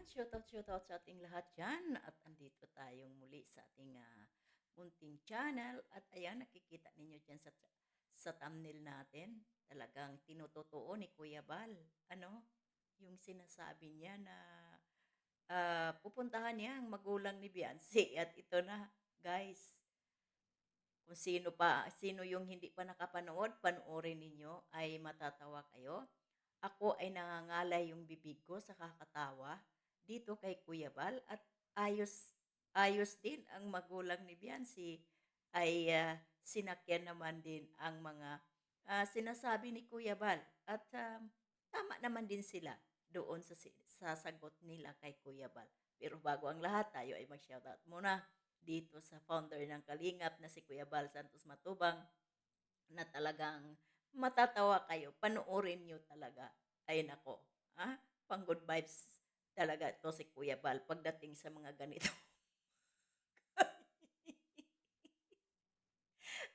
Ayan, shoutout sa ating lahat dyan. At andito tayong muli sa ating munting channel. At ayan, nakikita ninyo dyan sa thumbnail natin. Talagang tinutotoo ni Kuya Bal. Ano? Yung sinasabi niya na pupuntahan niya ang magulang ni Beyonce. At ito na, guys. Kung sino yung hindi pa nakapanood, panoorin ninyo ay matatawa kayo. Ako ay nangangalay yung bibig ko sa kakatawa dito kay Kuya Bal at ayos ayos din ang magulang ni Biancy ay sinakyan naman din ang mga sinasabi ni Kuya Bal at tama naman din sila doon sa sagot nila kay Kuya Bal. Pero bago ang lahat, tayo ay mag-shoutout muna dito sa founder ng Kalingap na si Kuya Bal Santos Matubang na talagang matatawa kayo. Panoorin nyo talaga. Ay nako, pang good vibes talaga to si Kuya Bal pagdating sa mga ganito.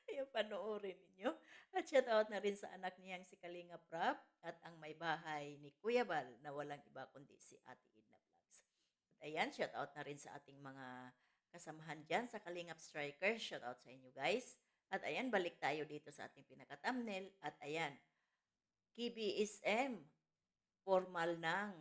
Kaya panoorin ninyo. At shoutout na rin sa anak niyang si Kalinga Prab at ang may bahay ni Kuya Bal na walang iba kundi si Ate Edna Vlogs. At ayan, shoutout na rin sa ating mga kasamahan dyan sa Kalingap Strikers. Shoutout sa inyo guys. At ayan, balik tayo dito sa ating pinaka-thumbnail. At ayan, KBSM, formal nang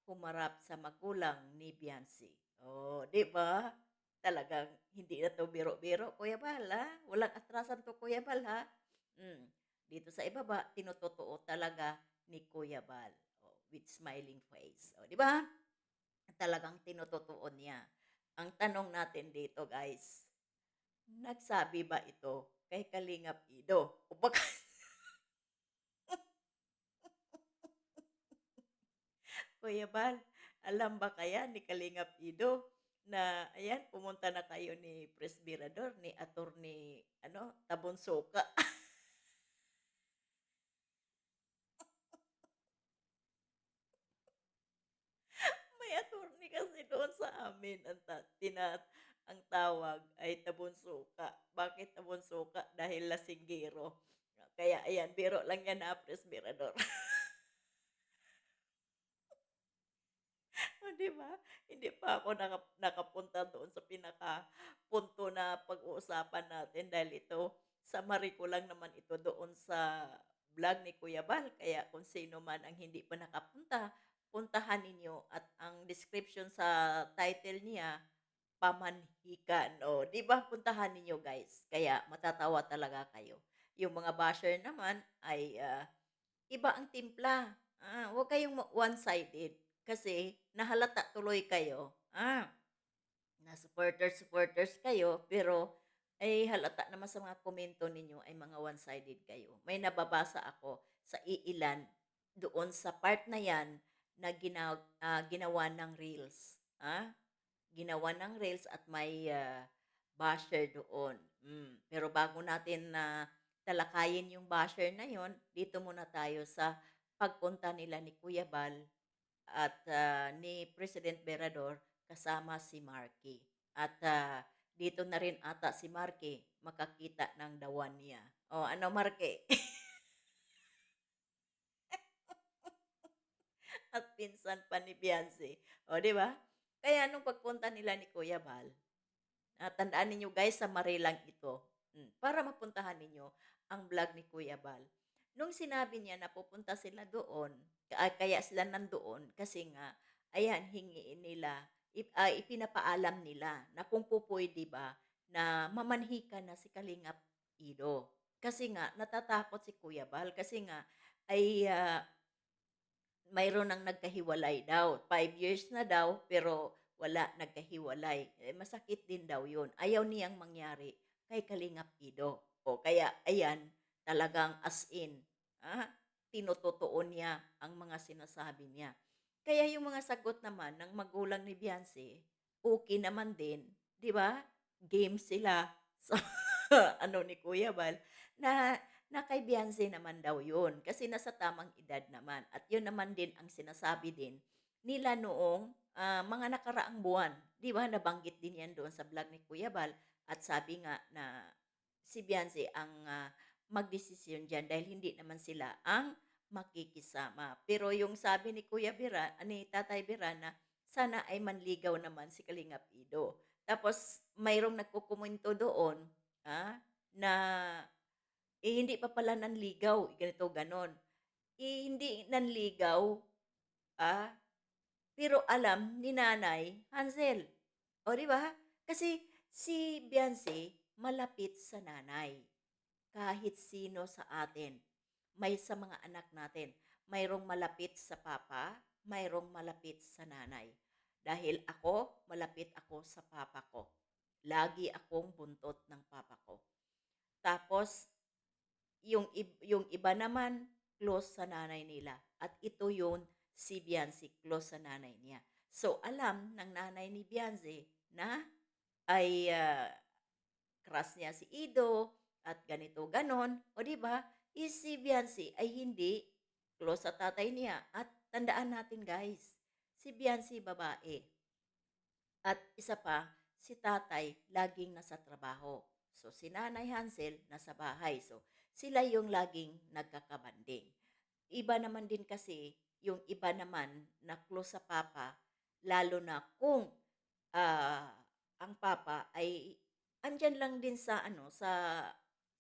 humarap sa magulang ni Beyonce. Oh, 'di ba? Talagang hindi na 'to biro-biro, Kuya Bal, ha? Walang atrasan 'to, Kuya Bal, ha? Hmm. Dito sa ibaba, tinutotoo talaga ni Kuya Bal. Oh, with smiling face. Oh, 'di ba? Talagang tinutotoo niya. Ang tanong natin dito, guys, nagsabi ba ito kay Kalingap Ido? O baka Kuya Bal, alam ba kaya ni Kalingap Ido na ayan, pumunta na kayo ni Presbyrador, ni Attorney Tabonsoka. May attorney kasi doon sa amin ang tawag ay Tabonsoka. Bakit Tabonsoka? Dahil lasinggero. Kaya ayan, biro lang yan na Presbyrador. Oh, 'di ba? Hindi pa ako nakapunta doon sa pinakapunto na pag-uusapan natin dahil ito summary ko lang naman ito doon sa vlog ni Kuya Bal. Kaya kung sino man ang hindi pa nakapunta, puntahan ninyo at ang description sa title niya, Pamanhikan. O, 'di ba? Puntahan ninyo guys. Kaya matatawa talaga kayo. Yung mga basher naman ay iba ang timpla. Huwag kayong one-sided kasi nahalata tuloy kayo, na supporters kayo pero ay halata naman sa mga komento ninyo ay mga one-sided kayo. May nababasa ako sa iilan doon sa part na 'yan na ginawa ng reels, ginawa ng reels at may basher doon. Pero bago natin na talakayin yung basher na yon, dito muna tayo sa pagpunta nila ni Kuya Bal at ni President Berador kasama si Marky. At dito na rin ata si Marky makakita ng dawan niya. O ano Marky? At pinsan pa ni Beyonce. O di ba? Kaya nung pagpunta nila ni Kuya Bal, tandaan ninyo guys, sa lang ito. Para mapuntahan ninyo ang vlog ni Kuya Bal. Nung sinabi niya na pupunta sila doon, kaya sila nandoon kasi nga, ayan, hingiin nila, ipinapaalam nila na kung po pwede ba na mamanhika na si Kalingap Ido. Kasi nga, natatakot si Kuya Bal kasi nga, ay mayroon ng nagkahiwalay daw. 5 years na daw, pero wala, nagkahiwalay. Masakit din daw yun. Ayaw niyang mangyari kay Kalingap Ido. O kaya, ayan, talagang as in, tinutotoo niya ang mga sinasabi niya. Kaya yung mga sagot naman ng magulang ni Beyonce, okay naman din. Di ba? Game sila. So, ano ni Kuya Bal, na kay Beyonce naman daw yun kasi nasa tamang edad naman at yun naman din ang sinasabi din nila noong mga nakaraang buwan. 'Di ba nabanggit din yan doon sa vlog ni Kuya Bal at sabi nga na si Beyonce ang magdesisyon diyan dahil hindi naman sila ang makikisama. Pero yung sabi ni Kuya Bira, ni Tatay Bira na sana ay manligaw naman si Kalingap Ido. Tapos mayroong nagkukomento doon, na, hindi pa pala nanligaw, ganito, gano'n. Hindi nanligaw, ah, pero alam ni Nanay Hansel. O, 'di ba? Kasi si Beyonce malapit sa nanay. Kahit sino sa atin, may sa mga anak natin, mayroong malapit sa papa, mayroong malapit sa nanay. Dahil ako, malapit ako sa papa ko. Lagi akong buntot ng papa ko. Tapos, yung iba naman, close sa nanay nila. At ito yun, si Beyonce, close sa nanay niya. So, alam ng nanay ni Beyonce na ay crush niya si Ido at ganito ganon, o 'di ba? Si Beyonce ay hindi close sa tatay niya at tandaan natin guys, si Beyonce babae at isa pa si tatay laging nasa trabaho. So si Nanay Hansel nasa bahay. So sila yung laging nagkakabanding. Iba naman din kasi yung iba naman na close sa papa lalo na kung ang papa ay andiyan lang din sa ano, sa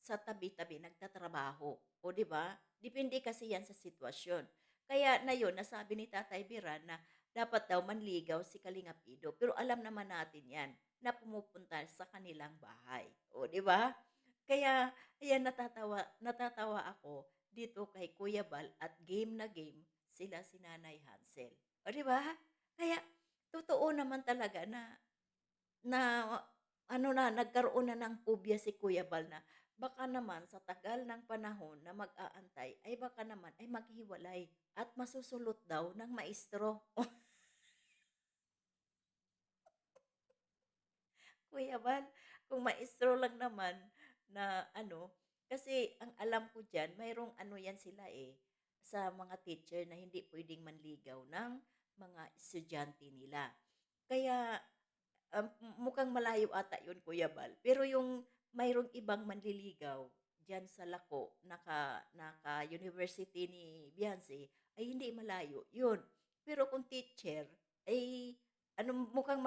tabi-tabi nagtatrabaho, o 'di ba? Depende kasi 'yan sa sitwasyon. Kaya na 'yun nasabi ni Tatay Biran na dapat daw manligaw si Kalingap Ido, pero alam naman natin 'yan na pumupunta sa kanilang bahay, o 'di ba? Kaya ayan natatawa natatawa ako dito kay Kuya Bal at game na game sila si Nanay Hansel, o 'di ba? Kaya totoo naman talaga na na ano na, nagkaroon na ng pobya si Kuya Bal na baka naman sa tagal ng panahon na mag-aantay ay baka naman ay maghiwalay at masusulot daw ng maestro. Kuya Bal, kung maestro lang naman na ano, kasi ang alam ko diyan mayroong ano yan sila, sa mga teacher na hindi puwedeng manligaw ng mga estudyante nila. Kaya mukhang malayo ata 'yun, Kuya Bal. Pero yung mayroong ibang manliligaw diyan sa Lako, naka-university ni Beyonce, ay hindi malayo 'yun. Pero kung teacher, ay ano, mukhang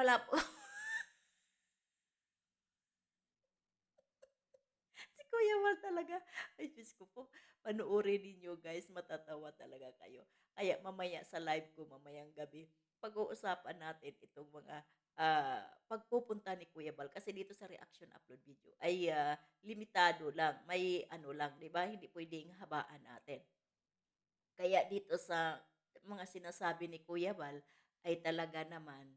si Kuya Bal talaga. Ay Diyos ko po, panoorin ninyo guys, matatawa talaga kayo. Kaya mamaya sa live ko mamayang gabi, pag-uusapan natin itong mga pagpupunta ni Kuya Bal. Kasi dito sa reaction upload video ay limitado lang. May ano lang, di ba? Hindi pwedeng habaan natin. Kaya dito sa mga sinasabi ni Kuya Bal ay talaga naman,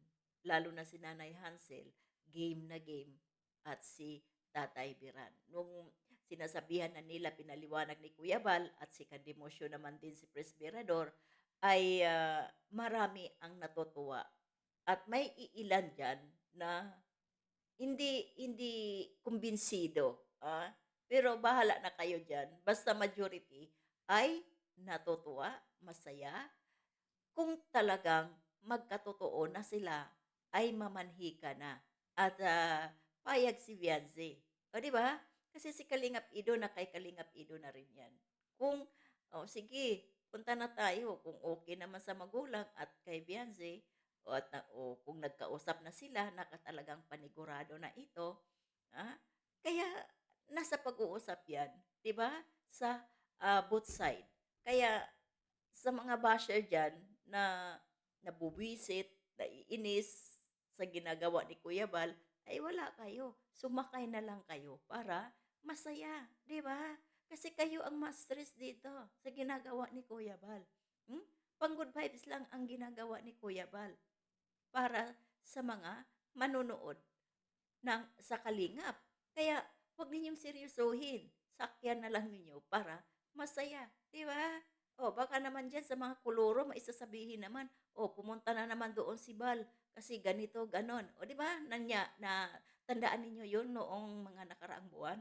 lalo na si Nanay Hansel, game na game at si Tatay Biran. Nung sinasabihan na nila, pinaliwanag ni Kuya Bal at si Kandemosyo naman din si Presbyrador, ay marami ang natutuwa. At may iilan dyan na hindi hindi kumbinsido, pero bahala na kayo diyan, basta majority ay natutuwa, masaya, kung talagang magkatotoo na sila ay mamanhika na at payag si Beyonce, o 'di ba? Kasi si Kalingap Ido na kay Kalingap Ido na rin 'yan. Kung, "Oh, sige punta na tayo," kung okay naman sa magulang at kay Beyonce o kung nagkausap na sila na talagang panigurado na ito, ah, kaya nasa pag-uusap 'yan, 'di ba, sa, both side. Kaya sa mga basher diyan na nabubwisit, naiinis sa ginagawa ni Kuya Bal, ay wala kayo, sumakay na lang kayo para masaya, 'di ba? Kasi kayo ang ma-stress dito sa ginagawa ni Kuya Bal, hmm? Pang-good vibes lang ang ginagawa ni Kuya Bal para sa mga manonood sa Kalingap. Kaya 'wag ninyong seryosohin, sakyan na lang ninyo para masaya, 'di ba? O baka naman diyan sa mga koloro may sasabihin naman, "Oh, pumunta na naman doon si Bal kasi ganito, gano'n." O 'di ba, na tandaan ninyo 'yun noong mga nakaraang buwan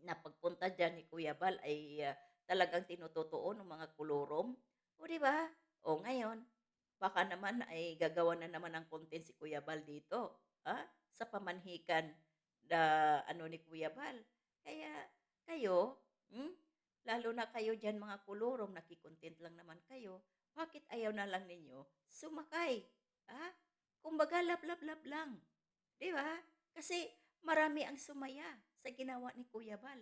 na pagpunta diyan ni Kuya Bal ay, talagang tinutotoo ng mga kolorom, o 'di ba? O ngayon, baka naman ay gagawa na naman ng content si Kuya Bal dito, sa pamanhikan na ano ni Kuya Bal. Kaya kayo, lalo na kayo diyan mga kolorong naki lang naman kayo, bakit ayaw na lang ninyo sumakay, Ah, kumbaga love lang, 'di ba? Kasi marami ang sumaya sa ginawa ni Kuya Bal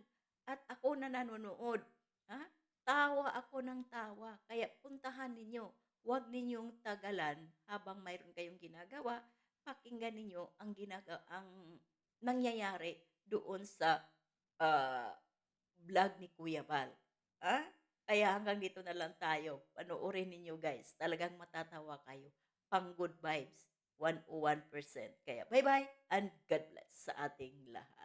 at ako na nanonood, ha, tawa ako ng tawa. Kaya puntahan ninyo, huwag ninyong tagalan habang mayroon kayong ginagawa, pakinggan ninyo ang nangyayari doon sa, ah, vlog ni Kuya Bal, ah. Kaya hanggang dito na lang tayo, panoorin ninyo guys, talagang matatawa kayo, pang good vibes, 101%. Kaya bye-bye and God bless sa ating lahat.